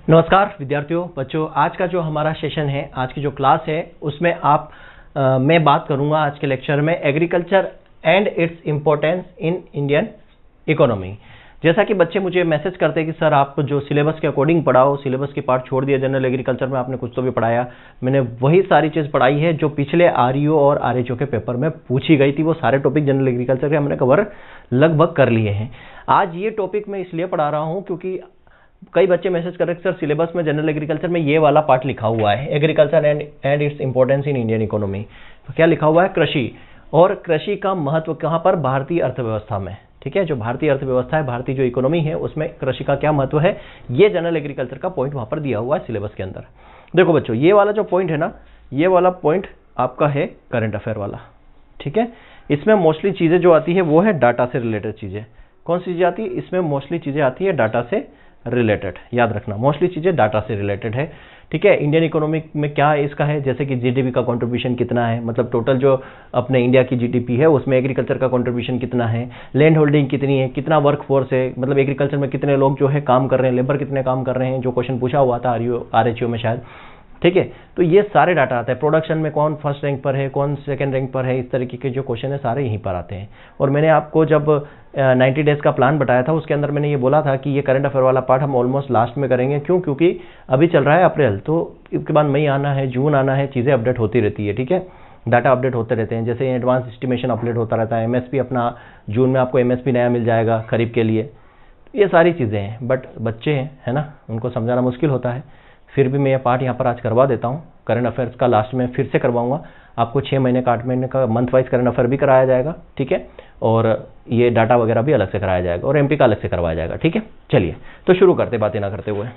नमस्कार विद्यार्थियों, बच्चों। आज का जो हमारा सेशन है, आज की जो क्लास है, उसमें मैं बात करूंगा आज के लेक्चर में agriculture and its importance in Indian economy. जैसा कि बच्चे मुझे मैसेज करते हैं कि सर आप जो सिलेबस के अकॉर्डिंग पढ़ाओ, सिलेबस के पार्ट छोड़ दिया। जनरल एग्रीकल्चर में आपने कुछ तो भी पढ़ाया, मैंने वही सारी चीज़ पढ़ाई है जो पिछले आरईओ और आरएचओ के पेपर में पूछी गई थी। वो सारे टॉपिक जनरल एग्रीकल्चर के हमने कवर लगभग कर लिए हैं। आज ये टॉपिक मैं इसलिए पढ़ा रहा हूँ क्योंकि कई बच्चे मैसेज कर रहे हैं सर सिलेबस में जनरल एग्रीकल्चर में ये वाला पार्ट लिखा हुआ है, agriculture and its importance in Indian economy. तो क्या लिखा हुआ है? कृषि। और कृषि का महत्व कहाँ पर? भारतीय अर्थव्यवस्था में। ठीक है, जो भारतीय अर्थव्यवस्था है, भारतीय जो इकोनॉमी है, उसमें कृषि का क्या महत्व है, ये जनरल एग्रीकल्चर का पॉइंट वहां पर दिया हुआ है सिलेबस के अंदर। देखो बच्चों, ये वाला जो पॉइंट है ना, ये वाला पॉइंट आपका है करंट अफेयर वाला। ठीक है, इसमें मोस्टली चीजें जो आती है वो है डाटा से रिलेटेड चीजें। कौन सी चीजें आती है इसमें? मोस्टली चीजें आती है डाटा से रिलेटेड। याद रखना, मोस्टली चीजें डाटा से रिलेटेड है। ठीक है, इंडियन इकोनॉमी में क्या इसका है, जैसे कि जीडीपी का कंट्रीब्यूशन कितना है, मतलब टोटल जो अपने इंडिया की जीडीपी है उसमें एग्रीकल्चर का कंट्रीब्यूशन कितना है, लैंड होल्डिंग कितनी है, कितना वर्क फोर्स है, मतलब एग्रीकल्चर में कितने लोग जो है काम कर रहे हैं, लेबर कितने काम कर रहे हैं, जो क्वेश्चन पूछा हुआ था आरएचओ में शायद। ठीक है, तो ये सारे डाटा आते हैं। प्रोडक्शन में कौन फर्स्ट रैंक पर है, कौन सेकंड रैंक पर है, इस तरीके के जो क्वेश्चन है सारे यहीं पर आते हैं। और मैंने आपको जब 90 डेज का प्लान बताया था, उसके अंदर मैंने ये बोला था कि ये करंट अफेयर वाला पार्ट हम ऑलमोस्ट लास्ट में करेंगे। क्यों? क्योंकि अभी चल रहा है अप्रैल, तो इसके बाद मई आना है, जून आना है, चीज़ें अपडेट होती रहती है। ठीक है, डाटा अपडेट होते रहते हैं, जैसे एडवांस एस्टिमेशन अपडेट होता रहता है। एमएसपी अपना जून में आपको एमएसपी नया मिल जाएगा खरीफ के लिए। ये सारी चीज़ें हैं, बट बच्चे हैं, है ना, उनको समझाना मुश्किल होता है। फिर भी मैं ये पार्ट यहाँ पर आज करवा देता हूँ। करंट अफेयर्स का लास्ट में फिर से करवाऊंगा आपको। 6 महीने का 8 महीने का मंथ वाइज करंट अफेयर भी कराया जाएगा। ठीक है, और ये डाटा वगैरह भी अलग से कराया जाएगा और एमपी का अलग से करवाया जाएगा। ठीक है, चलिए तो शुरू करते, बातें ना करते हुए।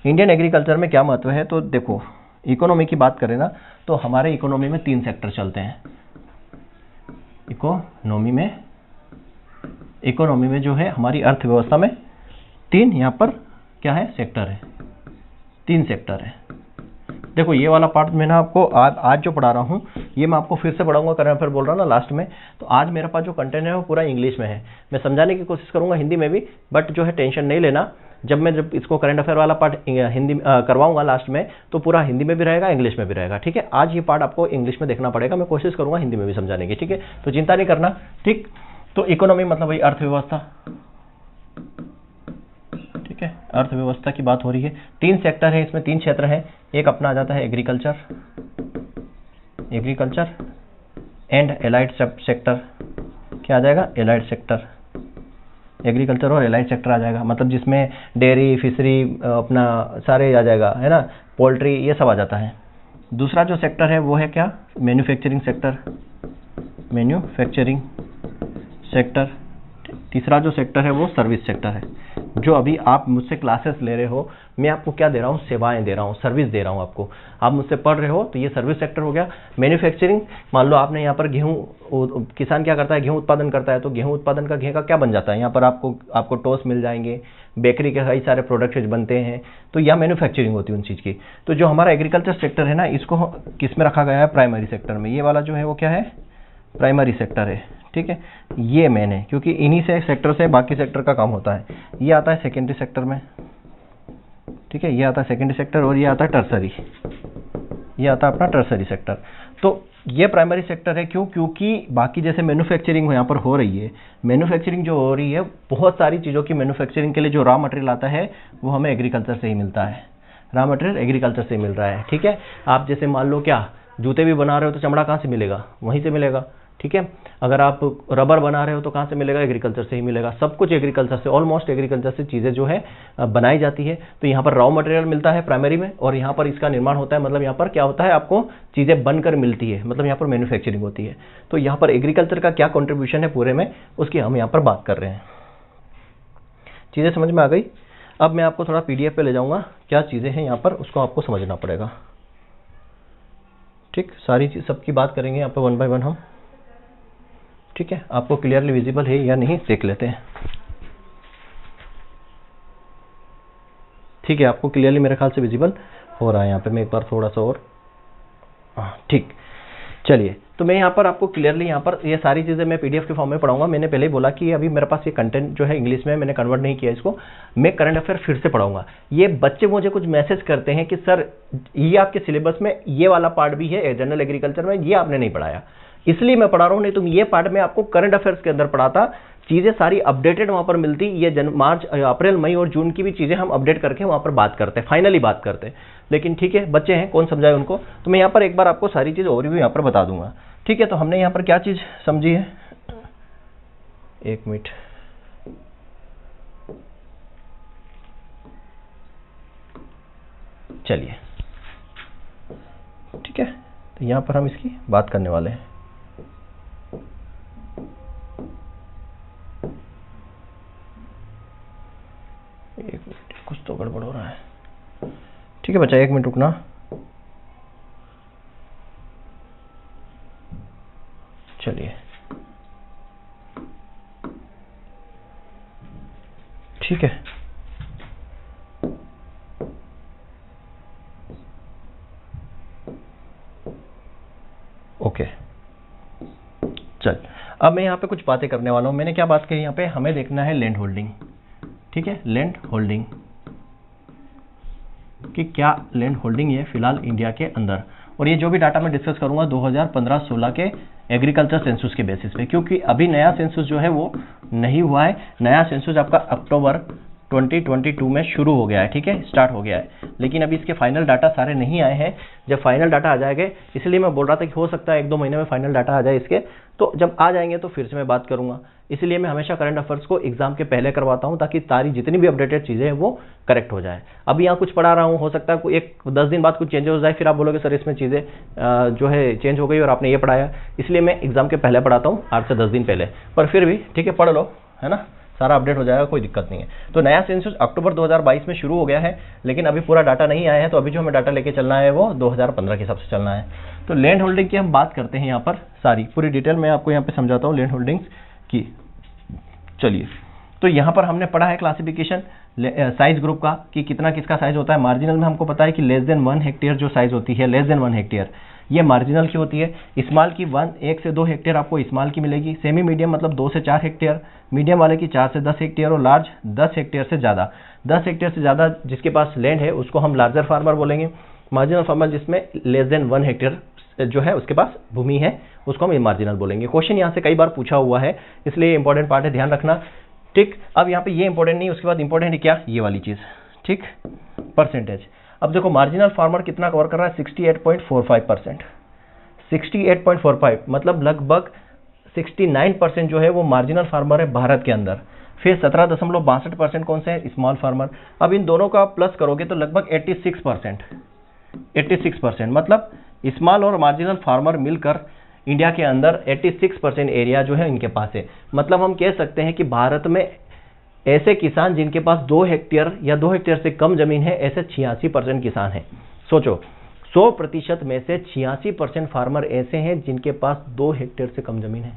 इंडियन एग्रीकल्चर में क्या महत्व है? तो देखो, इकोनॉमी की बात करें ना, तो हमारे इकोनॉमी में 3 सेक्टर चलते हैं। इकोनॉमी में जो है हमारी अर्थव्यवस्था में 3 यहाँ पर क्या है? सेक्टर है। 3 सेक्टर है। देखो, ये वाला पार्ट मैं ना आपको आज जो पढ़ा रहा हूँ, ये मैं आपको फिर से पढ़ाऊंगा। करंट अफेयर बोल रहा हूँ ना लास्ट में, तो आज मेरे पास जो कंटेंट है वो पूरा इंग्लिश में है। मैं समझाने की कोशिश करूंगा हिंदी में भी, बट जो है टेंशन नहीं लेना। जब इसको करंट अफेयर वाला पार्ट हिंदी करवाऊंगा लास्ट में, तो पूरा हिंदी में भी रहेगा, इंग्लिश में भी रहेगा। ठीक है, आज ये पार्ट आपको इंग्लिश में देखना पड़ेगा, मैं कोशिश करूंगा हिंदी में भी समझाने की। ठीक है, तो चिंता नहीं करना। ठीक, तो इकोनॉमी मतलब वही अर्थव्यवस्था। ठीक है, अर्थव्यवस्था की बात हो रही है। 3 सेक्टर है, इसमें 3 क्षेत्र है। एक अपना आ जाता है एग्रीकल्चर एंड एलाइड सेक्टर। क्या आ जाएगा? Allied sector. एग्रीकल्चर और एलाइड सेक्टर आ जाएगा, मतलब जिसमें डेयरी, फिशरी, अपना सारे आ जाएगा, है ना, पोल्ट्री, ये सब आ जाता है। दूसरा जो सेक्टर है वो है क्या? Manufacturing sector. तीसरा जो सेक्टर है वो सर्विस सेक्टर है। जो अभी आप मुझसे क्लासेस ले रहे हो, मैं आपको क्या दे रहा हूँ? सेवाएं दे रहा हूँ, सर्विस दे रहा हूँ आपको। आप मुझसे पढ़ रहे हो तो ये सर्विस सेक्टर हो गया। मैन्युफैक्चरिंग, मान लो आपने यहाँ पर गेहूँ, किसान क्या करता है? गेहूँ उत्पादन करता है, तो गेहूँ उत्पादन का गेहूँ का क्या बन जाता है? यहाँ पर आपको टोस्ट मिल जाएंगे, बेकरी के कई सारे प्रोडक्ट्स बनते हैं, तो यह मैन्युफैक्चरिंग होती है उन चीज़ की। तो जो हमारा एग्रीकल्चर सेक्टर है ना, इसको किस में रखा गया है? प्राइमरी सेक्टर में। ये वाला जो है वो क्या है? प्राइमरी सेक्टर है। ठीक है, ये मेन है, क्योंकि इन्हीं से सेक्टर से बाकी सेक्टर का काम होता है। ये आता है सेकेंडरी सेक्टर में। ठीक है, ये आता है सेकेंडरी सेक्टर, और ये आता है टर्सरी। ये आता है अपना टर्सरी सेक्टर। तो ये प्राइमरी सेक्टर है। क्यों? क्योंकि बाकी जैसे मैन्युफैक्चरिंग यहाँ पर हो रही है, मैन्युफैक्चरिंग जो हो रही है, बहुत सारी चीज़ों की मैन्युफैक्चरिंग के लिए जो रॉ मटेरियल आता है वो हमें एग्रीकल्चर से ही मिलता है। रॉ मटेरियल एग्रीकल्चर से मिल रहा है। ठीक है, आप जैसे मान लो क्या जूते भी बना रहे हो, तो चमड़ा कहाँ से मिलेगा? वहीं से मिलेगा। ठीक है, अगर आप रबर बना रहे हो तो कहाँ से मिलेगा? एग्रीकल्चर से ही मिलेगा। सब कुछ एग्रीकल्चर से, ऑलमोस्ट एग्रीकल्चर से चीज़ें जो है बनाई जाती है। तो यहाँ पर रॉ मटेरियल मिलता है प्राइमरी में, और यहाँ पर इसका निर्माण होता है, मतलब यहाँ पर क्या होता है? आपको चीज़ें बनकर मिलती है, मतलब यहाँ पर मैन्युफैक्चरिंग होती है। तो यहाँ पर एग्रीकल्चर का क्या कॉन्ट्रीब्यूशन है पूरे में, उसकी हम यहाँ पर बात कर रहे हैं। चीज़ें समझ में आ गई? अब मैं आपको थोड़ा PDF पे ले जाऊँगा, क्या चीज़ें हैं यहाँ पर, उसको आपको समझना पड़ेगा। ठीक, सारी चीज़ सबकी बात करेंगे यहाँ पर 1 बाय 1 हम। ठीक है, आपको क्लियरली विजिबल है या नहीं देख लेते हैं। ठीक है, आपको क्लियरली मेरे ख्याल से विजिबल हो रहा है। यहाँ पे मैं एक बार थोड़ा सा और, ठीक, चलिए। तो मैं यहाँ पर आपको क्लियरली यहाँ पर ये सारी चीज़ें मैं पीडीएफ के फॉर्म में पढ़ाऊंगा। मैंने पहले ही बोला कि अभी मेरे पास ये कंटेंट जो है इंग्लिश में मैंने कन्वर्ट नहीं किया इसको, मैं करंट अफेयर फिर से पढ़ाऊंगा। ये बच्चे मुझे कुछ मैसेज करते हैं कि सर ये आपके सिलेबस में ये वाला पार्ट भी है जनरल एग्रीकल्चर में, ये आपने नहीं पढ़ाया, इसलिए मैं पढ़ा रहा हूँ। नहीं तो ये पार्ट में आपको करंट अफेयर्स के अंदर पढ़ाता, चीज़ें सारी अपडेटेड वहाँ पर मिलती। ये मार्च अप्रैल मई और जून की भी चीज़ें हम अपडेट करके वहाँ पर बात करते हैं, फाइनली बात करते हैं। लेकिन ठीक है, बच्चे हैं, कौन समझाए उनको, तो मैं यहाँ पर एक बार आपको सारी चीज़ ओवरव्यू यहाँ पर बता दूंगा। ठीक है, तो हमने यहाँ पर क्या चीज़ समझी है, एक मिनट, चलिए ठीक है, तो यहाँ पर हम इसकी बात करने वाले हैं। एक मिनट, कुछ तो गड़बड़ हो रहा है। ठीक है बच्चा, एक मिनट रुकना। चलिए ठीक है, ओके चल, अब मैं यहाँ पे कुछ बातें करने वाला हूँ। मैंने क्या बात कही यहाँ पे, हमें देखना है लैंड होल्डिंग। ठीक है, लैंड होल्डिंग कि क्या लैंड होल्डिंग है फिलहाल इंडिया के अंदर, और ये जो भी डाटा मैं डिस्कस करूंगा 2015-16 के एग्रीकल्चर सेंसस के बेसिस पे, क्योंकि अभी नया सेंसस जो है वो नहीं हुआ है। नया सेंसस आपका अक्टूबर 2022 में शुरू हो गया है, ठीक है, स्टार्ट हो गया है, लेकिन अभी इसके फाइनल डाटा सारे नहीं आए हैं। जब फाइनल डाटा आ जाएंगे, इसलिए मैं बोल रहा था कि हो सकता है 1-2 महीने में फाइनल डाटा आ जाए इसके, तो जब आ जाएंगे तो फिर से मैं बात करूंगा। इसलिए मैं हमेशा करंट अफेयर्स को एग्जाम के पहले करवाता हूं, ताकि सारी जितनी भी अपडेटेड चीज़ें हैं वो करेक्ट हो जाए। अभी यहाँ कुछ पढ़ा रहा हूँ, हो सकता है 10 दिन बाद कुछ चेंज हो जाए, फिर आप बोलोगे सर इसमें चीज़ें जो है चेंज हो गई और आपने ये पढ़ाया, इसलिए मैं एग्जाम के पहले पढ़ाता हूँ, 8 से 10 दिन पहले। पर फिर भी ठीक है, पढ़ लो, है ना, सारा अपडेट हो जाएगा, कोई दिक्कत नहीं है। तो नया सेंसस अक्टूबर 2022 में शुरू हो गया है, लेकिन अभी पूरा डाटा नहीं आया है, तो अभी जो हमें डाटा लेके चलना है वो 2015 के हिसाब से चलना है। तो लैंड होल्डिंग की हम बात करते हैं यहाँ पर, सारी पूरी डिटेल मैं आपको यहाँ पे समझाता हूँ लैंड होल्डिंग्स की। चलिए, तो यहाँ पर हमने पढ़ा है क्लासिफिकेशन साइज ग्रुप का, कि कितना किसका साइज होता है। मार्जिनल में हमको पता है कि लेस देन 1 हेक्टेयर जो साइज होती है, लेस देन 1 हेक्टेयर, ये मार्जिनल की होती है। स्मॉल की 1 से 2 हेक्टेयर आपको स्मॉल की मिलेगी। सेमी मीडियम मतलब 2 से 4 हेक्टेयर, मीडियम वाले की 4 से 10 हेक्टेयर, और लार्ज 10 हेक्टेयर से ज़्यादा। 10 हेक्टेयर से ज़्यादा जिसके पास लैंड है उसको हम लार्जर फार्मर बोलेंगे। मार्जिनल फार्मर जिसमें लेस देन 1 हेक्टेयर जो है उसके पास भूमि है, उसको हम मार्जिनल बोलेंगे। क्वेश्चन यहाँ से कई बार पूछा हुआ है, इसलिए इंपॉर्टेंट पार्ट है, ध्यान रखना। ठीक, अब यहाँ पे ये इंपॉर्टेंट नहीं, उसके बाद इंपॉर्टेंट है क्या, ये वाली चीज़, ठीक, परसेंटेज। अब देखो मार्जिनल फार्मर कितना कवर कर रहा है, 68.45%। 68.45 मतलब लगभग 69% जो है वो मार्जिनल फार्मर है भारत के अंदर। फिर 17.62% कौन से है, स्मॉल फार्मर। अब इन दोनों का प्लस करोगे तो लगभग 86%। 86% मतलब स्मॉल और मार्जिनल फार्मर मिलकर इंडिया के अंदर 86% एरिया जो है इनके पास है। मतलब हम कह सकते हैं कि भारत में ऐसे किसान जिनके पास 2 हेक्टेयर या 2 हेक्टेयर से कम जमीन है, ऐसे 86% किसान हैं। सोचो, 100% में से 86% फार्मर ऐसे हैं जिनके पास 2 हेक्टेयर से कम जमीन है।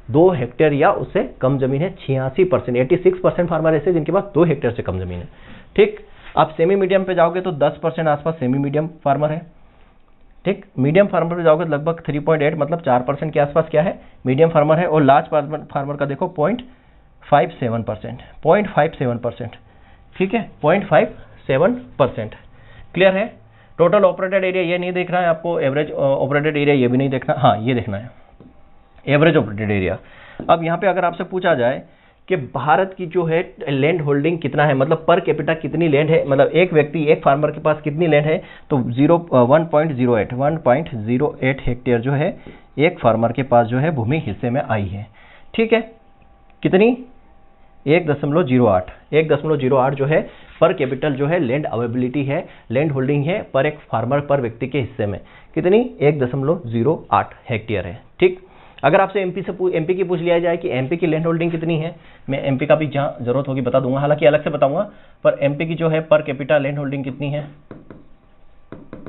2 हेक्टेयर या उससे कम जमीन है, 86%। 86% फार्मर ऐसे जिनके पास 2 हेक्टेयर से कम जमीन है। ठीक, आप सेमी मीडियम पे जाओगे तो 10% आसपास सेमी मीडियम फार्मर है। ठीक, मीडियम फार्मर पे जाओगे तो लगभग 3.8 मतलब 4% के आसपास क्या है, मीडियम फार्मर है। और लार्ज फार्मर का देखो 0.57%। 0.57%, ठीक है, 0.57%। क्लियर है। टोटल ऑपरेटेड एरिया ये नहीं देखना है आपको, एवरेज ऑपरेटेड एरिया ये भी नहीं देखना, हाँ ये देखना है एवरेज ऑपरेटेड एरिया। अब यहाँ पे अगर आपसे पूछा जाए कि भारत की जो है लैंड होल्डिंग कितना है, मतलब पर कैपिटा कितनी लैंड है, मतलब एक व्यक्ति एक फार्मर के पास कितनी लैंड है, तो 1.08 हेक्टेयर जो है एक फार्मर के पास जो है भूमि हिस्से में आई है। ठीक है, कितनी, 1.08 जो है पर कैपिटल जो है लैंड अवेलेबिलिटी है, लैंड होल्डिंग है पर एक फार्मर पर व्यक्ति के हिस्से में कितनी, 1.08 हेक्टेयर है। ठीक, अगर आपसे एमपी की पूछ लिया जाए कि एमपी की लैंड होल्डिंग कितनी है, मैं एमपी का भी जहाँ जरूरत होगी बता दूंगा, हालांकि अलग से बताऊंगा, पर एमपी की जो है पर कैपिटा लैंड होल्डिंग कितनी है,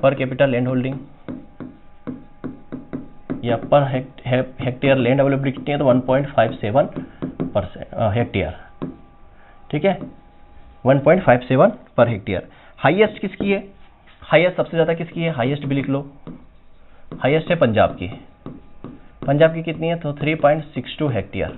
पर कैपिटा लैंड होल्डिंग या पर हेक्टेयर लैंड अवेलेबिलिटी कितनी है, तो 1.57% हेक्टेयर। ठीक है, 1.57 पर हेक्टेयर। हाईएस्ट किसकी है, हाईएस्ट सबसे ज्यादा किसकी है, हाईएस्ट भी लिख लो, हाईएस्ट है पंजाब की। पंजाब की कितनी है, तो 3.62 हेक्टेयर,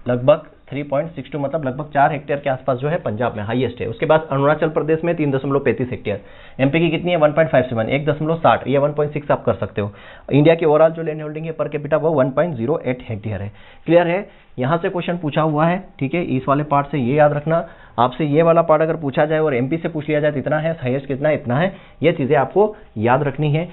लगभग 3.62 मतलब लगभग 4 हेक्टेयर के आसपास जो है पंजाब में हाईएस्ट है। उसके बाद अरुणाचल प्रदेश में 3.35 हेक्टेयर, एमपी की कितनी है 1.57, 1.60, या 1.6 आप कर सकते हो। इंडिया की ओवरऑल जो लैंड होल्डिंग है पर कैपिटा वो 1.08 हेक्टेयर है। क्लियर है, यहाँ से क्वेश्चन पूछा हुआ है, ठीक है, इस वाले पार्ट से ये याद रखना। आपसे ये वाला पार्ट अगर पूछा जाए और एमपी से पूछ लिया जाए तो इतना है, हाईएस्ट कितना है, इतना है, ये चीज़ें आपको याद रखनी है।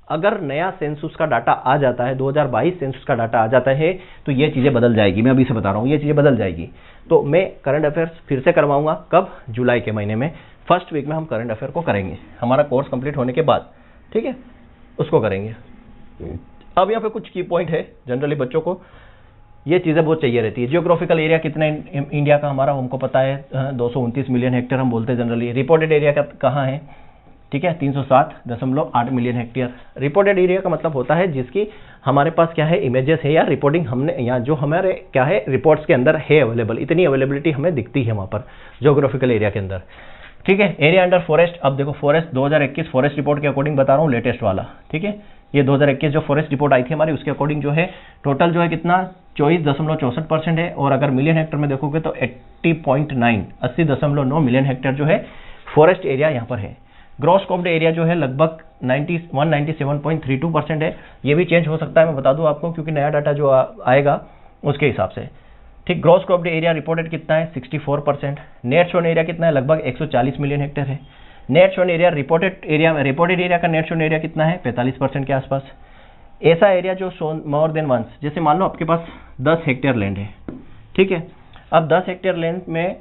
अगर नया सेंसस का डाटा आ जाता है, 2022 सेंसस का डाटा आ जाता है, तो ये चीज़ें बदल जाएगी। मैं अभी से बता रहा हूँ, ये चीज़ें बदल जाएगी। तो मैं करंट अफेयर्स फिर से करवाऊंगा, कब, जुलाई के महीने में, फर्स्ट वीक में हम करंट अफेयर को करेंगे, हमारा कोर्स कंप्लीट होने के बाद, ठीक है, उसको करेंगे। अब यहाँ पे कुछ की पॉइंट है, जनरली बच्चों को ये चीज़ें बहुत चाहिए रहती है। जियोग्राफिकल एरिया कितना इंडिया का हमारा, हमको पता है 229 मिलियन हेक्टेयर हम बोलते हैं जनरली। रिपोर्टेड एरिया का कहाँ है, ठीक है, 307.8 मिलियन हेक्टेयर। रिपोर्टेड एरिया का मतलब होता है जिसकी हमारे पास क्या है, इमेजेस है या रिपोर्टिंग हमने, या जो हमारे क्या है रिपोर्ट्स के अंदर है अवेलेबल, इतनी अवेलेबिलिटी हमें दिखती है वहाँ पर जियोग्राफिकल एरिया के अंदर, ठीक है। एरिया अंडर फॉरेस्ट, अब देखो फॉरेस्ट 2021 फॉरेस्ट रिपोर्ट के अकॉर्डिंग बता रहा हूँ, लेटेस्ट वाला, ठीक है, ये 2021 जो फॉरेस्ट रिपोर्ट आई थी हमारी, उसके अकॉर्डिंग जो है टोटल जो है कितना 24.64% है। और अगर मिलियन हेक्टेयर में देखोगे तो 80.9 मिलियन हेक्टेयर जो है फॉरेस्ट एरिया यहाँ पर है। ग्रॉस कॉप्ड एरिया जो है लगभग 197.32% है। ये भी चेंज हो सकता है, मैं बता दूं आपको, क्योंकि नया डाटा जो आएगा उसके हिसाब से, ठीक। ग्रॉस क्रॉप्ड एरिया रिपोर्टेड कितना है 64%। नेट शोन एरिया कितना है, लगभग 140 मिलियन हेक्टेयर है। Net shown area reported area का नेट शोन एरिया कितना है 45% के आसपास। ऐसा एरिया जो शोन मोर देन वंस, जैसे मान लो आपके पास 10 हेक्टेयर लैंड है, ठीक है। अब 10 हेक्टेयर लैंड में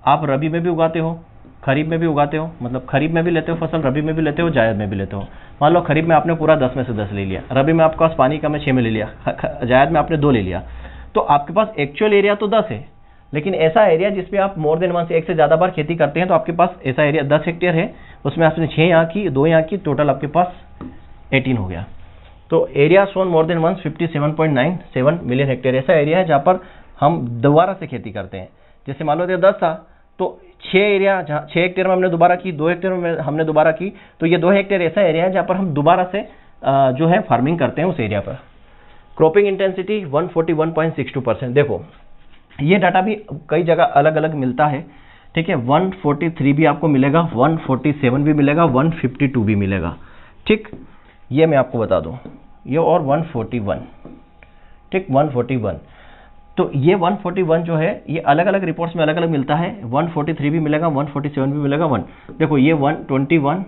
आप रबी में भी उगाते हो, खरीफ में भी उगाते हो, मतलब खरीफ में भी लेते हो फसल, रबी में भी लेते हो, जायद में भी लेते हो। मान लो खरीफ में आपने पूरा 10 में से 10 ले लिया, रबी में आपके पास पानी कम है 6 में ले लिया, जायद में आपने 2 ले लिया, तो आपके पास एक्चुअल एरिया तो 10 है, लेकिन ऐसा एरिया जिसमें आप मोर देन वन से एक से ज़्यादा बार खेती करते हैं, तो आपके पास ऐसा एरिया 10 हेक्टेयर है, उसमें आपने 6 यहाँ की 2 यहाँ की, टोटल आपके पास 18 हो गया। तो area sown more than one 57.97 million hectare ऐसा एरिया है जहाँ पर हम दोबारा से खेती करते हैं। जैसे मान लो 10 था तो 6 हेक्टेयर में हमने दोबारा की, 2 हेक्टेयर में हमने दोबारा की, तो ये 2 हेक्टेयर ऐसा एरिया है जहाँ पर हम दोबारा से जो है फार्मिंग करते हैं उस एरिया पर। Cropping intensity 141.62%। देखो ये डाटा भी कई जगह अलग अलग मिलता है, ठीक है। 143 भी आपको मिलेगा, 147 भी मिलेगा, 152 भी मिलेगा, ठीक। ये मैं आपको बता दूं, ये और 141, ठीक, 141। तो ये 141 जो है ये अलग अलग रिपोर्ट्स में अलग अलग मिलता है। 143 भी मिलेगा, 147 भी मिलेगा, 1 देखो ये 121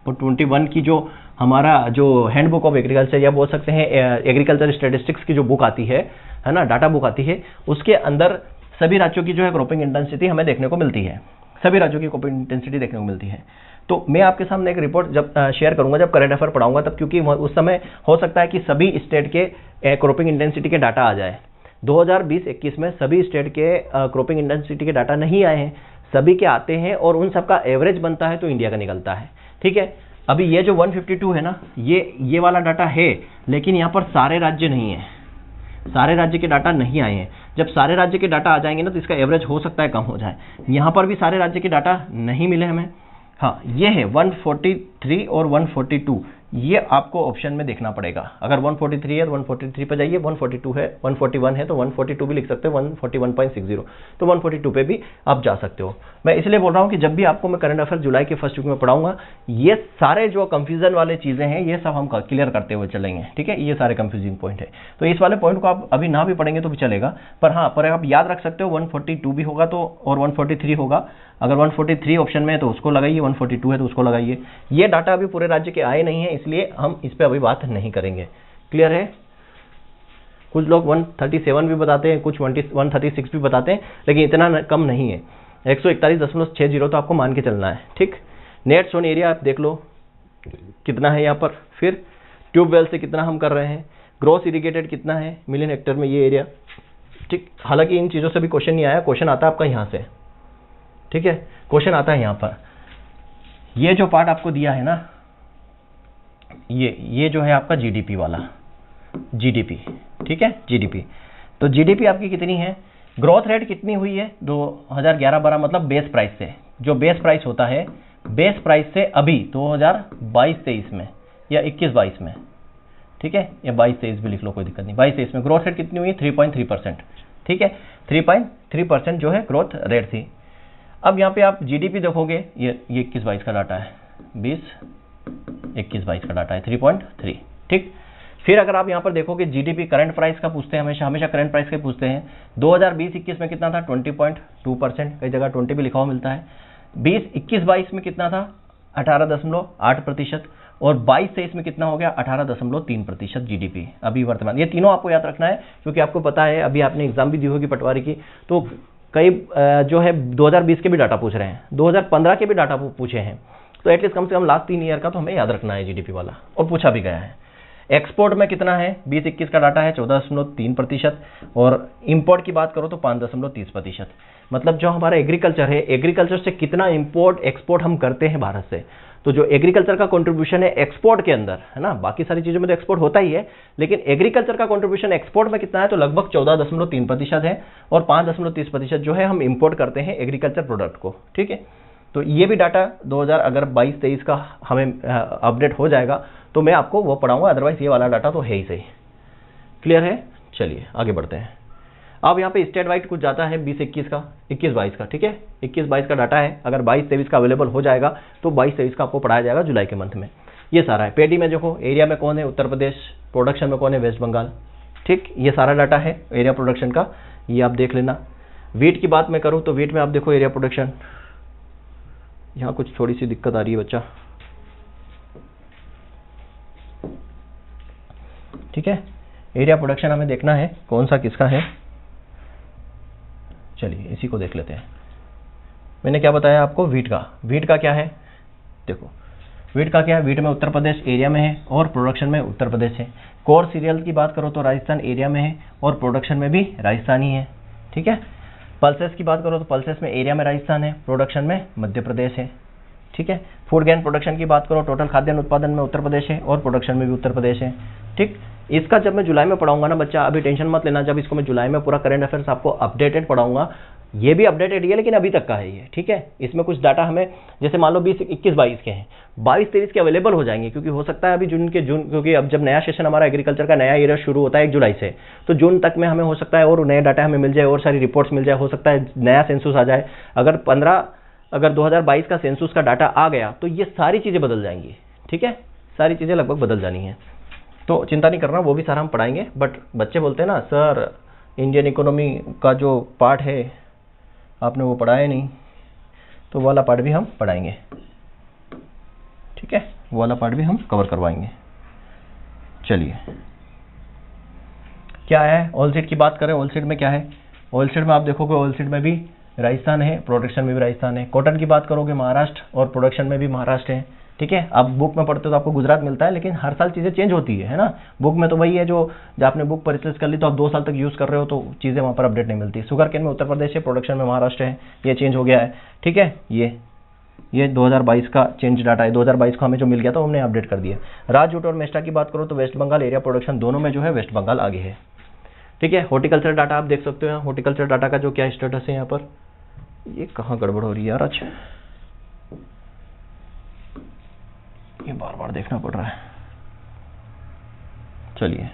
और 21 की जो हमारा जो हैंडबुक ऑफ एग्रीकल्चर या बोल सकते हैं एग्रीकल्चर स्टैटिस्टिक्स की जो बुक आती है ना, डाटा बुक आती है, उसके अंदर सभी राज्यों की जो है क्रॉपिंग इंटेंसिटी हमें देखने को मिलती है, सभी राज्यों की क्रॉपिंग इंटेंसिटी देखने को मिलती है। तो मैं आपके सामने एक रिपोर्ट जब शेयर करूंगा, जब करंट अफेयर पढ़ाऊंगा तब, क्योंकि उस समय हो सकता है कि सभी स्टेट के क्रॉपिंग इंटेंसिटी के डाटा आ जाए। 2020-21 में सभी स्टेट के क्रॉपिंग इंटेंसिटी के डाटा नहीं आए हैं, सभी के आते हैं और उन सबका एवरेज बनता है तो इंडिया का निकलता है, ठीक है। अभी ये जो 152 है ना, ये वाला डाटा है, लेकिन यहाँ पर सारे राज्य नहीं है, सारे राज्य के डाटा नहीं आए हैं। जब सारे राज्य के डाटा आ जाएंगे ना तो इसका एवरेज हो सकता है कम हो जाए। यहाँ पर भी सारे राज्य के डाटा नहीं मिले हमें। हाँ, ये है 143 और 142, ये आपको ऑप्शन में देखना पड़ेगा। अगर 143 है तो 143 पे जाइए, 142 है, 141 है तो 142 भी लिख सकते हो, 141.60 तो 142 पे भी आप जा सकते हो। मैं इसलिए बोल रहा हूँ कि जब भी आपको मैं करंट अफेयर जुलाई के फर्स्ट वीक में पढ़ाऊंगा, ये सारे जो कंफ्यूजन वाले चीज़ें हैं ये सब हम क्लियर करते हुए चलेंगे, ठीक है। ये सारे कंफ्यूजिंग पॉइंट है, तो इस वाले पॉइंट को आप अभी ना भी पढ़ेंगे तो भी चलेगा, पर हाँ, पर आप याद रख सकते हो 142 भी होगा तो और 143 होगा। अगर 143 ऑप्शन में है तो उसको लगाइए, 142 है तो उसको लगाइए। ये डाटा अभी पूरे राज्य के आए नहीं है, इसलिए हम इस पे अभी बात नहीं करेंगे। क्लियर है? कुछ लोग 137 भी बताते हैं, कुछ 136 भी बताते हैं, लेकिन इतना कम नहीं है। 141.60 तो आपको मान के चलना है, ठीक। नेट सोन एरिया आप देख लो कितना है यहाँ पर, फिर ट्यूबवेल से कितना हम कर रहे हैं, ग्रॉस इरिगेटेड कितना है मिलियन हेक्टेयर में ये एरिया, ठीक। हालांकि इन चीज़ों से भी क्वेश्चन नहीं आया, क्वेश्चन आता है आपका यहाँ से, ठीक है, क्वेश्चन आता है यहाँ पर। ये जो पार्ट आपको दिया है ना, ये जो है आपका जीडीपी वाला, जीडीपी, ठीक है, जीडीपी। तो जीडीपी आपकी कितनी है, ग्रोथ रेट कितनी हुई है 2011-12, मतलब बेस प्राइस से, जो बेस प्राइस होता है, बेस प्राइस से अभी 2022-23 में या 21-22 में, ठीक है, या 22-23 भी लिख लो, कोई दिक्कत नहीं। 22-23 में ग्रोथ रेट कितनी हुई? 3.3%, ठीक है, 3.3% जो है ग्रोथ रेट थी। अब यहाँ पे आप जीडीपी देखोगे, ये 21-22 का डाटा है, 20-21-22 का डाटा है 3.3, ठीक। फिर अगर आप यहाँ पर देखोगे जीडीपी करंट प्राइस का पूछते हैं, हमेशा करंट प्राइस का पूछते हैं। 2020-21 में कितना था? 20.2%, कई जगह 20 भी लिखा हुआ मिलता है। 20-21-22 में कितना था? 18.8%, और 22-23 में कितना हो गया? 18.3% जीडीपी अभी वर्तमान। ये तीनों आपको याद रखना है, क्योंकि आपको पता है अभी आपने एग्जाम भी दी होगी पटवारी की, तो कई जो है 2020 के भी डाटा पूछ रहे हैं, 2015 के भी डाटा पूछे हैं, तो एटलीस्ट कम से कम लास्ट 3 ईयर का तो हमें याद रखना है जीडीपी वाला, और पूछा भी गया है। एक्सपोर्ट में कितना है? 20-21 का डाटा है 14.3%, और इंपोर्ट की बात करो तो 5.30%। मतलब जो हमारा एग्रीकल्चर है, एग्रीकल्चर से कितना इंपोर्ट एक्सपोर्ट हम करते हैं भारत से, तो जो एग्रीकल्चर का कंट्रीब्यूशन है एक्सपोर्ट के अंदर, है ना, बाकी सारी चीज़ों में तो एक्सपोर्ट होता ही है, लेकिन एग्रीकल्चर का कंट्रीब्यूशन एक्सपोर्ट में कितना है? तो लगभग 14.3% है, और 5.30% जो है हम इंपोर्ट करते हैं एग्रीकल्चर प्रोडक्ट को, ठीक है। तो ये भी डाटा 2022-23 का हमें अपडेट हो जाएगा तो मैं आपको वो पढ़ाऊंगा, अदरवाइज ये वाला डाटा तो है ही सही। क्लियर है? चलिए आगे बढ़ते हैं। अब यहाँ पे स्टेट वाइड कुछ जाता है 20-21 का, 21-22 का, ठीक है, 21-22 का डाटा है। अगर 22-23 का अवेलेबल हो जाएगा तो 22-23 का आपको पढ़ाया जाएगा जुलाई के मंथ में। ये सारा है। पेडी में देखो, एरिया में कौन है? उत्तर प्रदेश, प्रोडक्शन में कौन है? वेस्ट बंगाल, ठीक। ये सारा डाटा है एरिया प्रोडक्शन का, ये आप देख लेना। वीट की बात मैं करूँ तो वीट में आप देखो एरिया प्रोडक्शन, यहाँ कुछ थोड़ी सी दिक्कत आ रही है बच्चा, ठीक है। एरिया प्रोडक्शन हमें देखना है कौन सा किसका है। चलिए इसी को देख लेते हैं। मैंने क्या बताया आपको? वीट का क्या है? देखो वीट का क्या है? वीट में उत्तर प्रदेश एरिया में है और प्रोडक्शन में उत्तर प्रदेश है। कोर सीरियल की बात करो तो राजस्थान एरिया में है और प्रोडक्शन में भी राजस्थान ही है, ठीक है। पल्सेस की बात करो तो पल्सेस में एरिया में राजस्थान है, प्रोडक्शन में मध्य प्रदेश है, ठीक है। फूड ग्रेन प्रोडक्शन की बात करो, टोटल खाद्यान्न उत्पादन में उत्तर प्रदेश है और प्रोडक्शन में भी उत्तर प्रदेश है, ठीक। इसका जब मैं जुलाई में पढ़ाऊंगा ना बच्चा, अभी टेंशन मत लेना, जब इसको मैं जुलाई में पूरा करंट अफेयर्स आपको अपडेटेड पढ़ाऊंगा, ये भी अपडेटेड ही है लेकिन अभी तक का है ये, ठीक है। इसमें कुछ डाटा हमें, जैसे मान लो 20-21-22 के हैं, 22-23 के अवेलेबल हो जाएंगे, क्योंकि हो सकता है अभी जून, क्योंकि अब जब नया सेशन हमारा एग्रीकल्चर का नया ईयर शुरू होता है 1 जुलाई से, तो जून तक में हमें हो सकता है और नए डाटा हमें मिल जाए और सारी रिपोर्ट्स मिल जाए, हो सकता है नया सेंसस आ जाए। अगर 2022 का सेंसस का डाटा आ गया तो ये सारी चीज़ें बदल जाएंगी, ठीक है, सारी चीज़ें लगभग बदल जानी है, तो चिंता नहीं करना, वो भी सारा हम पढ़ाएंगे। बट बच्चे बोलते हैं ना सर इंडियन इकोनॉमी का जो पार्ट है आपने वो पढ़ाया नहीं, तो वो वाला पार्ट भी हम पढ़ाएंगे, ठीक है, वो वाला पार्ट भी हम कवर करवाएंगे। चलिए क्या है, ऑयल सीड की बात करें, ऑयल सीड में क्या है? ऑयल सीड में आप देखोगे ऑयल सीड में भी राजस्थान है, प्रोडक्शन में भी राजस्थान है। कॉटन की बात करोगे महाराष्ट्र और प्रोडक्शन में भी महाराष्ट्र है, ठीक है। आप बुक में पढ़ते हो तो आपको गुजरात मिलता है, लेकिन हर साल चीज़ें चेंज होती है ना। बुक में तो वही है, जो आपने बुक परचेज कर ली तो आप 2 साल तक यूज़ कर रहे हो तो चीज़ें वहाँ पर अपडेट नहीं मिलती। शुगर केन में उत्तर प्रदेश है, प्रोडक्शन में महाराष्ट्र है, ये चेंज हो गया है, ठीक है। ये 2022 का चेंज डाटा है, 2022 को हमें जो मिल गया था हमने अपडेट कर दिया। राज जूट और मेस्टा की बात करो तो वेस्ट बंगाल एरिया प्रोडक्शन दोनों में जो है वेस्ट बंगाल आगे है, ठीक है। हॉर्टिकल्चर डाटा आप देख सकते हो, हॉर्टिकल्चर डाटा का जो क्या स्टेटस है यहाँ पर, ये कहाँ गड़बड़ हो रही है यार, अच्छा ये बार बार देखना पड़ रहा है। चलिए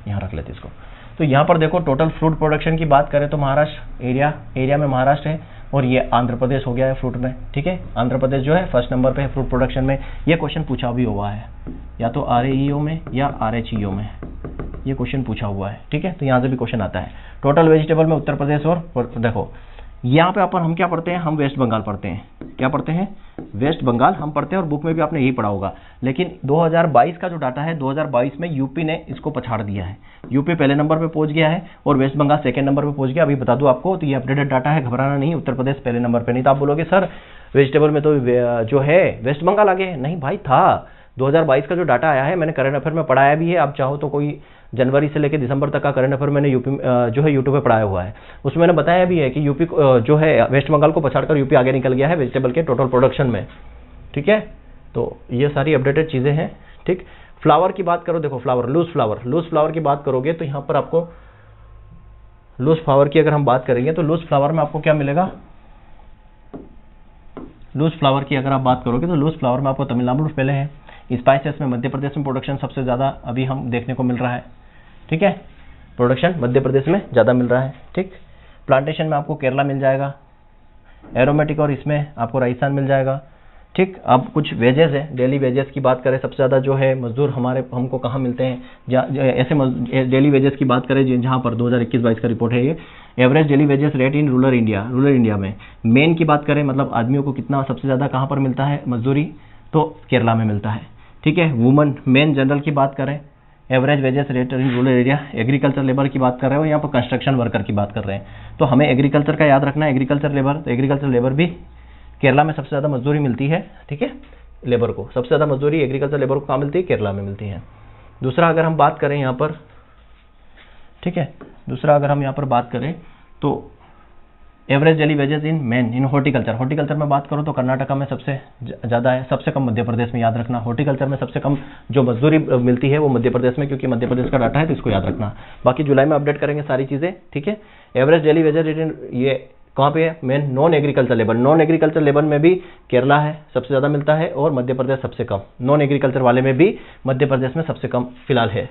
यहाँ रख लेते इसको। तो यहाँ पर देखो टोटल फ्रूट प्रोडक्शन की बात करें तो महाराष्ट्र एरिया में महाराष्ट्र है, और ये आंध्र प्रदेश हो गया है फ्रूट में, ठीक है। आंध्र प्रदेश जो है फर्स्ट नंबर पे है फ्रूट प्रोडक्शन में। ये क्वेश्चन पूछा भी हुआ है, या तो RAEO में या RHEO में ये क्वेश्चन पूछा हुआ है, ठीक है। तो यहाँ से भी क्वेश्चन आता है। टोटल वेजिटेबल में उत्तर प्रदेश, और देखो यहाँ पे अपन हम क्या पढ़ते हैं, हम वेस्ट बंगाल पढ़ते हैं। क्या पढ़ते हैं? वेस्ट बंगाल हम पढ़ते हैं, और बुक में भी आपने यही पढ़ा होगा। लेकिन 2022 का जो डाटा है, 2022 में यूपी ने इसको पछाड़ दिया है, यूपी पहले नंबर पे पहुंच गया है और वेस्ट बंगाल सेकंड नंबर पे पहुंच गया। अभी बता दूं आपको, तो ये अपडेटेड डाटा है, घबराना नहीं। उत्तर प्रदेश पहले नंबर पे नहीं, तो आप बोलोगे सर वेजिटेबल में तो जो है वेस्ट बंगाल आगे, नहीं भाई था। 2022 का जो डाटा आया है मैंने करंट अफेयर में पढ़ाया भी है, आप चाहो तो कोई जनवरी से लेकर दिसंबर तक का करंट अफेयर मैंने यूपी जो है यूट्यूब पे पढ़ाया हुआ है। उसमें मैंने बताया भी है कि यूपी जो है वेस्ट बंगाल को पछाड़कर यूपी आगे निकल गया है वेजिटेबल के टोटल प्रोडक्शन में, ठीक है। तो ये सारी अपडेटेड चीज़ें हैं, ठीक। फ्लावर की बात करो, देखो फ्लावर, लूज फ्लावर की बात करोगे तो यहाँ पर आपको लूज फ्लावर की अगर हम बात करेंगे तो लूज फ्लावर में आपको क्या मिलेगा? लूज फ्लावर की अगर आप बात करोगे तो लूज फ्लावर में आपको तमिलनाडु पहले है, स्पाइसेस में मध्य प्रदेश में प्रोडक्शन सबसे ज़्यादा अभी हम देखने को मिल रहा है, ठीक है, प्रोडक्शन मध्य प्रदेश में ज़्यादा मिल रहा है, ठीक। प्लांटेशन में आपको केरला मिल जाएगा, एरोमेटिक और इसमें आपको राजस्थान मिल जाएगा, ठीक। अब कुछ वेजेस है, डेली वेजेस की बात करें, सबसे ज़्यादा जो है मजदूर हमको कहाँ मिलते हैं, ऐसे डेली वेजेस की बात करें जहाँ पर 2021-22 का रिपोर्ट है ये, average daily wages rate in rural India में मेन की बात करें, मतलब आदमियों को कितना सबसे ज़्यादा कहाँ पर मिलता है मजदूरी, तो केरला में मिलता है, ठीक है। वुमन मेन जनरल की बात करें, average wages rate in rural area, agriculture labour की बात कर रहे हो, यहाँ पर कंस्ट्रक्शन वर्कर की बात कर रहे हैं, तो हमें एग्रीकल्चर का याद रखना है, एग्रीकल्चर लेबर भी केरला में सबसे ज़्यादा मजदूरी मिलती है, ठीक है। लेबर को सबसे ज़्यादा मजदूरी एग्रीकल्चर लेबर को कहाँ मिलती है, केरला में मिलती है। दूसरा अगर हम बात करें यहाँ पर, ठीक है, दूसरा अगर हम यहाँ पर बात करें तो average daily wages in horticulture में बात करो तो कर्नाटका में सबसे ज़्यादा है, सबसे कम मध्य प्रदेश में, याद रखना। हॉर्टिकल्चर में सबसे कम जो मजदूरी मिलती है वो मध्य प्रदेश में, क्योंकि मध्य प्रदेश का डाटा है तो इसको याद रखना। बाकी जुलाई में अपडेट करेंगे सारी चीज़ें, ठीक है। एवरेज डेली वेजेस इन ये कहाँ पे है, मेन नॉन एग्रीकल्चर लेबर में भी केरला है सबसे ज़्यादा मिलता है, और मध्य प्रदेश सबसे कम, नॉन एग्रीकल्चर वाले में भी मध्य प्रदेश में सबसे कम फिलहाल है,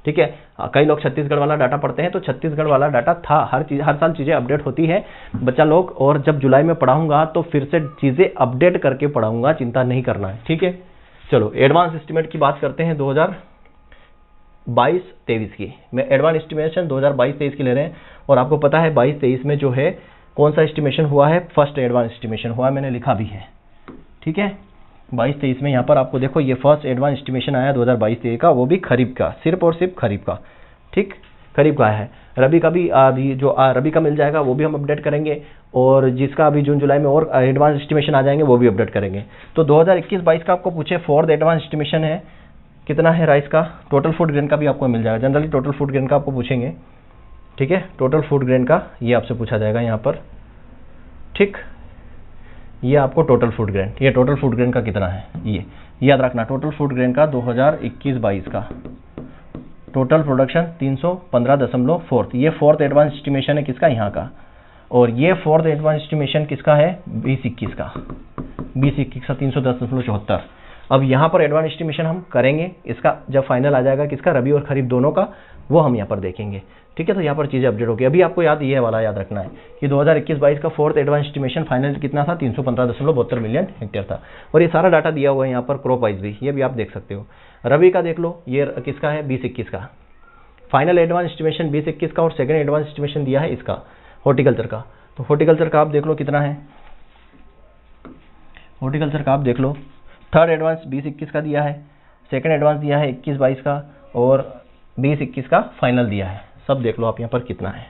ठीक है। कई लोग छत्तीसगढ़ वाला डाटा पढ़ते हैं, तो छत्तीसगढ़ वाला डाटा था, हर साल चीज़ें अपडेट होती है बच्चा लोग, और जब जुलाई में पढ़ाऊंगा तो फिर से चीज़ें अपडेट करके पढ़ाऊंगा, चिंता नहीं करना है, ठीक है। चलो एडवांस एस्टिमेट की बात करते हैं 2022-23 की। मैं एडवांस एस्टिमेशन 2022-23 की ले रहे हैं, और आपको पता है 22-23 में जो है कौन सा एस्टिमेशन हुआ है, फर्स्ट एडवांस एस्टिमेशन हुआ है, मैंने लिखा भी है, ठीक है। 22-23 में यहाँ पर आपको देखो ये फर्स्ट एडवांस एस्टिमेशन आया 2022-23 का, वो भी खरीफ का, सिर्फ और सिर्फ खरीफ का, ठीक, खरीफ का है। रबी का भी अभी जो रबी का मिल जाएगा वो भी हम अपडेट करेंगे, और जिसका अभी जून जुलाई में और एडवांस एस्टिमेशन आ जाएंगे वो भी अपडेट करेंगे। तो 2021-22 का आपको पूछे फोर्थ एडवांस एस्टिमेशन है, कितना है राइस का, टोटल फूड ग्रेन का भी आपको मिल जाएगा, जनरली टोटल फूड ग्रेन का आपको पूछेंगे, ठीक है। टोटल फूड ग्रेन का ये आपसे पूछा जाएगा यहाँ पर, ठीक, ये आपको टोटल फूड ग्रेन, ये टोटल फूड ग्रेन का कितना है ये याद रखना। टोटल फूड ग्रेन का 2021-22 का टोटल प्रोडक्शन 315.4, ये फोर्थ एडवांस एस्टिमेशन है किसका, यहाँ का। और ये फोर्थ एडवांस एस्टिमेशन किसका है, 2021 का, 2021 का 310.74। अब यहाँ पर एडवांस एस्टिमेशन हम करेंगे, इसका जब फाइनल आ जाएगा किसका, रबी और खरीफ दोनों का, वो हम यहाँ पर देखेंगे, ठीक है। तो यहाँ पर चीज़ें अपडेट होगी। अभी आपको ये वाला याद रखना है कि 2021-22 का फोर्थ एडवांस एस्टिमेशन फाइनल कितना था, 315.72 मिलियन हेक्टेयर था, और ये सारा डाटा दिया हुआ है यहाँ पर क्रॉप वाइज भी, ये भी आप देख सकते हो। रबी का देख लो, ये किसका है, 2021 का फाइनल एडवांस एस्टिमेशन 2021 का, और सेकेंड एडवांस एस्टिमेशन दिया है इसका हॉर्टिकल्चर का। तो हॉर्टिकल्चर का आप देख लो कितना है, हॉर्टिकल्चर का आप देख लो, थर्ड एडवांस 2021 का दिया है, सेकेंड एडवांस दिया है 21-22 का, और 2021 का फाइनल दिया है, सब देख लो आप यहाँ पर कितना है।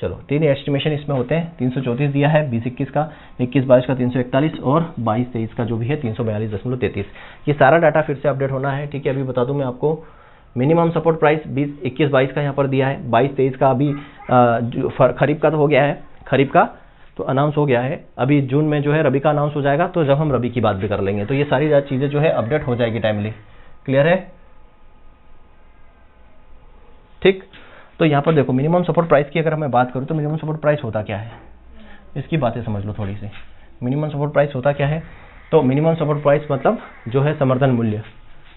चलो 3 एस्टिमेशन इसमें होते हैं, 334 दिया है 2021 का, 21-22 का 341, और 22-23 का जो भी है 342.33। ये सारा डाटा फिर से अपडेट होना है, ठीक है। अभी बता दूं मैं आपको, मिनिमम सपोर्ट प्राइस 21-22 का यहाँ पर दिया है, 22-23 का अभी खरीफ का तो हो गया है, खरीफ का तो अनाउंस हो गया है, अभी जून में जो है रबी का अनाउंस हो जाएगा, तो जब हम रबी की बात भी कर लेंगे तो ये सारी चीज़ें जो है अपडेट हो जाएगी टाइमली, क्लियर है, ठीक। तो यहाँ पर देखो मिनिमम सपोर्ट प्राइस की अगर मैं बात करूँ तो मिनिमम सपोर्ट प्राइस होता क्या है, इसकी बातें समझ लो थोड़ी सी। मिनिमम सपोर्ट प्राइस होता क्या है, तो मिनिमम सपोर्ट प्राइस मतलब जो है समर्थन मूल्य,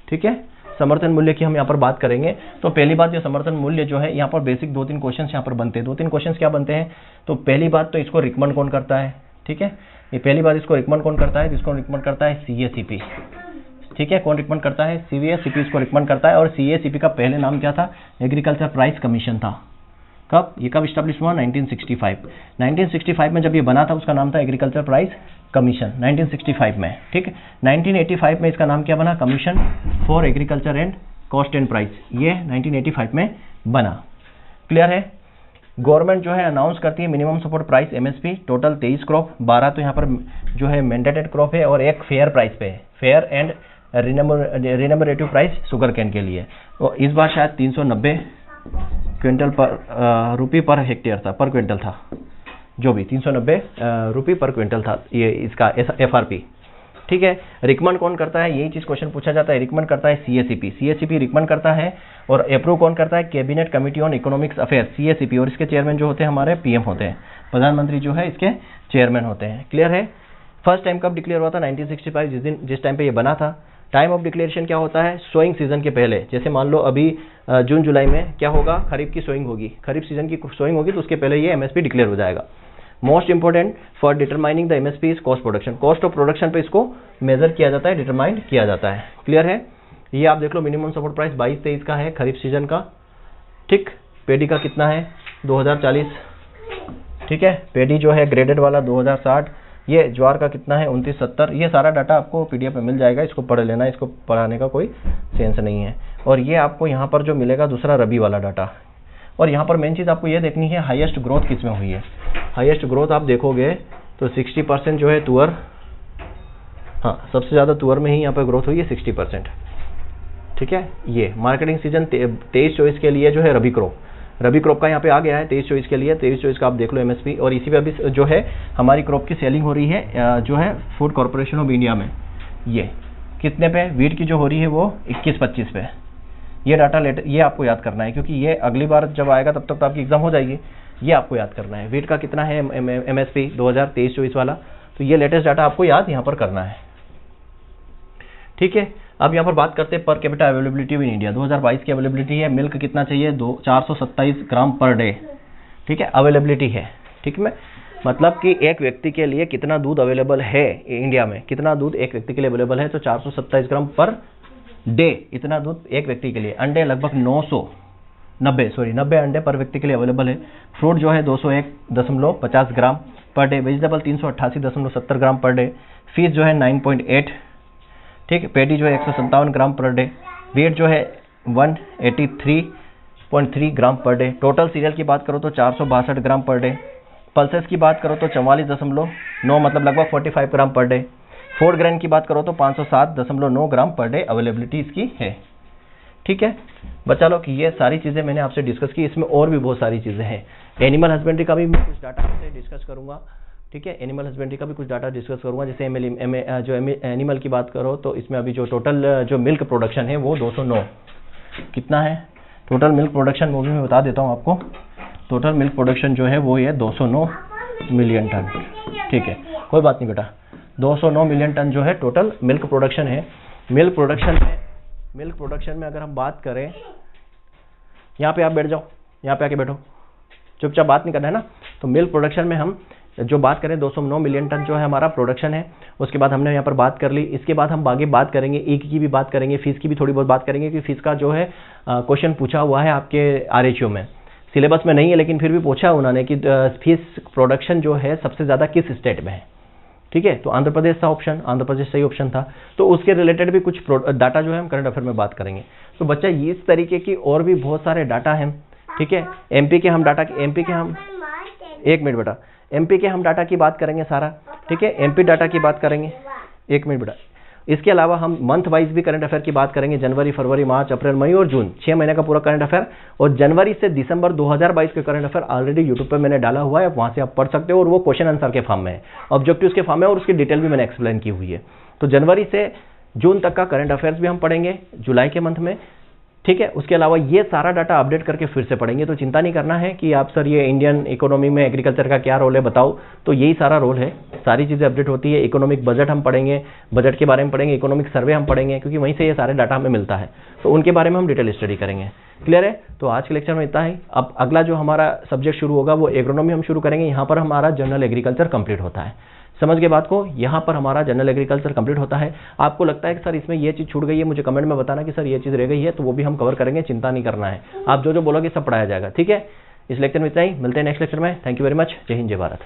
ठीक है। समर्थन मूल्य की हम यहाँ पर बात करेंगे। तो पहली बात, ये समर्थन मूल्य जो है यहाँ पर बेसिक 2-3 क्वेश्चन यहाँ पर बनते हैं। 2-3 क्वेश्चन क्या बनते हैं, तो पहली बात तो इसको रिकमेंड कौन करता है, ठीक है, ये पहली बात, इसको रिकमेंड कौन करता है, जिसको रिकमेंड करता है CACP, ठीक है। कौन रिकमेंड करता है, CACP इसको रिकमेंड करता है, और CACP का पहले नाम क्या था, एग्रीकल्चर प्राइस कमीशन था। कब, ये कब स्टैब्लिश हुआ, 1965 में जब ये बना था उसका नाम था एग्रीकल्चर प्राइस कमीशन, 1965 में, ठीक है। 1985 में इसका नाम क्या बना, commission for agriculture and cost and price, ये 1985 में बना, क्लियर है। गवर्नमेंट जो है अनाउंस करती है minimum support price MSP, total 23 crop, 12 तो यहाँ पर जो है मैंडेटेड क्रॉप है, और एक फेयर प्राइस पे है, fair and remunerative price sugar cane के लिए। तो इस बार शायद 390 क्विंटल पर रुपये पर हेक्टेयर था, पर क्विंटल था, जो भी 390 रुपये पर क्विंटल था ये इसका FRP, ठीक है। रिकमेंड कौन करता है, यही चीज़ क्वेश्चन पूछा जाता है। रिकमेंड करता है CACP रिकमेंड करता है, और अप्रूव कौन करता है, cabinet committee on economics affair CACP, और इसके चेयरमैन जो होते हैं हमारे PM होते हैं, प्रधानमंत्री जो है इसके चेयरमैन होते हैं, क्लियर है। फर्स्ट टाइम कब डिक्लेयर हुआ था, 1965, जिस टाइम पे ये बना था, टाइम ऑफ डिक्लेरेशन क्या होता है, सोइंग सीजन के पहले। जैसे मान लो अभी जून जुलाई में क्या होगा, खरीफ की सोइंग होगी, खरीफ सीजन की सोइंग होगी, तो उसके पहले ये एमएसपी डिक्लेयर हो जाएगा। Most important for determining the MSP is cost production, cost of production पे इसको मेजर किया जाता है, डिटरमाइन किया जाता है। क्लियर है? ये आप देख लो, मिनिमम सपोर्ट प्राइस 22-23 का है खरीफ सीजन का। ठीक, पेडी का कितना है 2040। ठीक है, पेडी जो है ग्रेडेड वाला 2060। ये ज्वार का कितना है 2970। ये सारा डाटा आपको पीडीएफ में मिल जाएगा, इसको पढ़ लेना, इसको पढ़ाने का कोई सेंस नहीं है। और ये आपको यहाँ पर जो मिलेगा दूसरा रबी वाला डाटा। और यहाँ पर मेन चीज़ आपको ये देखनी है हाईएस्ट ग्रोथ किस में हुई है। हाईएस्ट ग्रोथ आप देखोगे तो 60% जो है तुअर, हाँ सबसे ज़्यादा तुअर में ही यहाँ पर ग्रोथ हुई है 60%। ठीक है, ये मार्केटिंग सीजन 23-24 के लिए जो है रबी क्रॉप का यहाँ पे आ गया है 23-24 के लिए। 23-24 का आप देख लो एमएसपी। और इसी पे अभी जो है हमारी क्रॉप की सेलिंग हो रही है जो है फूड कॉर्पोरेशन ऑफ इंडिया में। ये कितने पे वीट की जो हो रही है वो 21-25 पे। ये डाटा ये आपको याद करना है, क्योंकि ये अगली बार जब आएगा तब तक तो आपकी एग्जाम हो जाएगी। ये आपको याद करना है। वीट का कितना है एमएसपी 2023-24 वाला, तो ये लेटेस्ट डाटा आपको याद यहाँ पर करना है। ठीक है, अब यहाँ पर बात करते हैं per capita availability in India. 2022 की अवेलेबिलिटी है, मिल्क कितना चाहिए 427 ग्राम पर डे। ठीक है, अवेलेबिलिटी है। ठीक है, मतलब कि एक व्यक्ति के लिए कितना दूध अवेलेबल है इंडिया में, कितना दूध एक व्यक्ति के लिए अवेलेबल है, तो 427 ग्राम पर डे, इतना दूध एक व्यक्ति के लिए। अंडे लगभग 90 अंडे पर व्यक्ति के लिए अवेलेबल है। फ्रूट जो है 201.50 ग्राम पर डे। वेजिटेबल 388.70 ग्राम पर डे। फिश जो है 9.8। ठीक, पेडी जो है 157 ग्राम पर डे। वीट जो है 183.3 ग्राम पर डे। टोटल सीरियल की बात करो तो 462 ग्राम पर डे। पल्सेस की बात करो तो 44.9 मतलब लगभग 45 ग्राम पर डे। फोर्ड ग्रेन की बात करो तो 507.9 ग्राम पर डे अवेलेबिलिटी इसकी है। ठीक है बच्चा लोग, ये सारी चीज़ें मैंने आपसे डिस्कस की। इसमें और भी बहुत सारी चीज़ें हैं। एनिमल हस्बेंड्री का भी मैं कुछ डाटा आपसे डिस्कस करूंगा। ठीक है, एनिमल हस्बेंड्री का भी कुछ डाटा डिस्कस करूंगा। जैसे एनिमल की बात करो तो इसमें अभी जो टोटल जो मिल्क प्रोडक्शन है वो 209 कितना है टोटल मिल्क प्रोडक्शन, वो भी मैं बता देता हूँ आपको। टोटल मिल्क प्रोडक्शन जो है वो ये 209 मिलियन टन। ठीक है, कोई बात नहीं बेटा, 209 मिलियन टन जो है टोटल मिल्क प्रोडक्शन है। मिल्क प्रोडक्शन में अगर हम बात करें, यहाँ पे आप बैठ जाओ, यहाँ पे आके बैठो, चुपचाप बात नहीं करना है ना। तो मिल्क प्रोडक्शन में हम जो बात करें 209 मिलियन टन जो है हमारा प्रोडक्शन है। उसके बाद हमने यहाँ पर बात कर ली। इसके बाद हम आगे बात करेंगे ईग की भी बात करेंगे, फीस की भी थोड़ी बहुत बात करेंगे, कि फीस का जो है क्वेश्चन पूछा हुआ है आपके आरएचओ में। सिलेबस में नहीं है लेकिन फिर भी पूछा उन्होंने कि फीस प्रोडक्शन जो है सबसे ज़्यादा किस स्टेट में है। ठीक है, तो आंध्र प्रदेश था ऑप्शन, आंध्र प्रदेश सही ऑप्शन था। तो उसके रिलेटेड भी कुछ डाटा जो है हम करंट अफेयर में बात करेंगे। तो बच्चा इस तरीके की और भी बहुत सारे डाटा हैं। ठीक है, एमपी के हम एक मिनट बेटा, एमपी के हम डाटा की बात करेंगे सारा। ठीक है, एमपी डाटा की बात करेंगे, एक मिनट बेटा। इसके अलावा हम मंथ वाइज भी करंट अफेयर की बात करेंगे, जनवरी, फरवरी, मार्च, अप्रैल, मई और जून, 6 महीने का पूरा करंट अफेयर। और जनवरी से दिसंबर 2022 के करंट अफेयर ऑलरेडी यूट्यूब पर मैंने डाला हुआ है, वहां से आप पढ़ सकते हो। और वो क्वेश्चन आंसर के फॉर्म में है, ऑब्जेक्टिव्स के फॉर्म में, और उसकी डिटेल भी मैंने एक्सप्लेन की हुई है। तो जनवरी से जून तक का करंट अफेयर्स भी हम पढ़ेंगे जुलाई के मंथ में। ठीक है, उसके अलावा ये सारा डाटा अपडेट करके फिर से पढ़ेंगे। तो चिंता नहीं करना है कि आप सर ये इंडियन इकोनॉमी में एग्रीकल्चर का क्या रोल है बताओ, तो यही सारा रोल है। सारी चीज़ें अपडेट होती है। इकोनॉमिक बजट हम पढ़ेंगे, बजट के बारे में पढ़ेंगे, इकोनॉमिक सर्वे हम पढ़ेंगे, क्योंकि वहीं से ये सारे डाटा हमें मिलता है। तो उनके बारे में हम डिटेल स्टडी करेंगे। क्लियर है? तो आज के लेक्चर में इतना ही। अब अगला जो हमारा सब्जेक्ट शुरू होगा वो एग्रोनॉमी हम शुरू करेंगे। यहाँ पर हमारा जनरल एग्रीकल्चर कंप्लीट होता है। समझ गए बात को? यहाँ पर हमारा जनरल एग्रीकल्चर कंप्लीट होता है। आपको लगता है कि सर इसमें ये चीज़ छूट गई है, मुझे कमेंट में बताना कि सर ये चीज़ रह गई है, तो वो भी हम कवर करेंगे। चिंता नहीं करना है, आप जो जो बोलोगे सब पढ़ाया जाएगा। ठीक है, इस लेक्चर में इतना ही। मिलते हैं नेक्स्ट लेक्चर में। Thank you very much. जय हिंद, जय भारत।